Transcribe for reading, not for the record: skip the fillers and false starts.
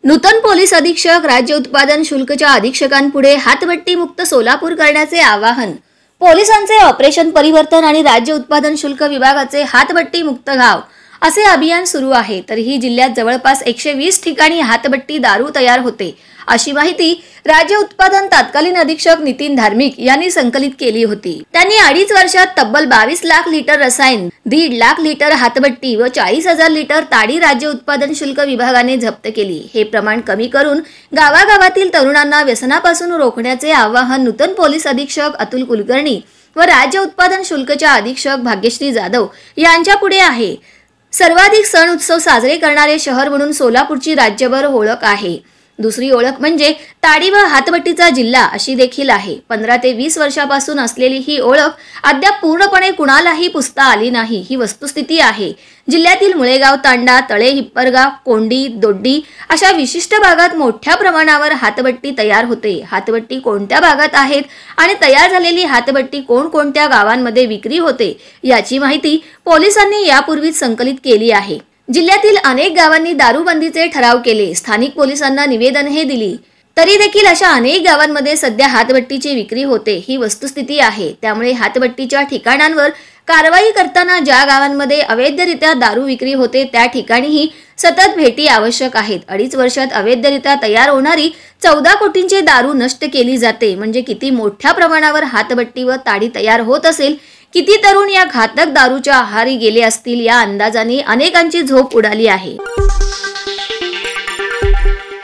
नूतन police अधीक्षक राज्य उत्पादन शुल्कच्या अधीक्षकांपुढे हातभट्टी मुक्त सोलापूर करण्याचे आवाहन। पोलिसांचे ऑपरेशन परिवर्तन आणि राज्य उत्पादन शुल्क विभागाचे हातभट्टी मुक्त गाव असे अभियान सुरू आहे। तरीही जिल्ह्यात जवळपास 120 ठिकाणी हातभट्टी दारू तयार होते, अशी माहिती राज्य उत्पादन तत्कालीन अधीक्षक नितीन धार्मिक यांनी संकलित केली होती। त्यांनी 2.5 वर्षात तब्बल 22 लाख लिटर रसायन, 1.5 लाख लिटर हातभट्टी व 40,000 लिटर ताडी राज्य उत्पादन शुल्क विभागाने जप्त केली। हे प्रमाण कमी करून गावागावातील तरुणांना व्यसनापासून रोखण्याचे आवाहन नूतन पोलीस अधीक्षक अतुल कुलकर्णी व राज्य उत्पादन शुल्कच्या अधीक्षक भाग्यश्री जाधव यांच्या पुढे आहे। सर्वाधिक सण उत्सव साजरे करणारे शहर म्हणून सोलापूरची राज्यभर ओळख आहे। दुसरी ओळख म्हणजे ताडी व हातभट्टीचा जिल्हा अशी देखील आहे। 15 ते 20 वर्षापासून असलेली ही ओळख अद्याप पूर्णपणे कुणालाही पुसता आली नाही, ही वस्तुस्थिती आहे। जिल्ह्यातील मुळेगाव, तांडा, तळे, हिप्परगाव, कोंडी, दोड्डी अशा विशिष्ट भागात मोठ्या प्रमाणावर हातभट्टी तयार होते। हातभट्टी कोणत्या भागात आहेत आणि तयार झालेली हातभट्टी कोणकोणत्या गावांमध्ये विक्री होते याची माहिती पोलिसांनी यापूर्वीच संकलित केली आहे। जिल्ह्यातील अनेक गावांनी दारूबंदीचे ठराव केले, स्थानिक पोलिसांना निवेदनही दिली, तरी देखील अशा अनेक गावांमध्ये सध्या हातभट्टीची विक्री होते, ही वस्तुस्थिती आहे। त्यामुळे हातभट्टीच्या ठिकाणांवर कारवाई करताना ज्या गावांमध्ये अवैधरित्या दारू विक्री होते त्या ठिकाणीही सतत भेटी आवश्यक आहेत। 2.5 वर्षात अवैधरित्या तयार होणारी 14 कोटींची दारू नष्ट केली जाते, म्हणजे किती मोठ्या प्रमाणावर हातभट्टी व ताडी तयार होत असेल, किती तरुण या घातक दारूच्या आहारी गेले असतील, या अंदाजाने अनेकांची झोप उडाली आहे।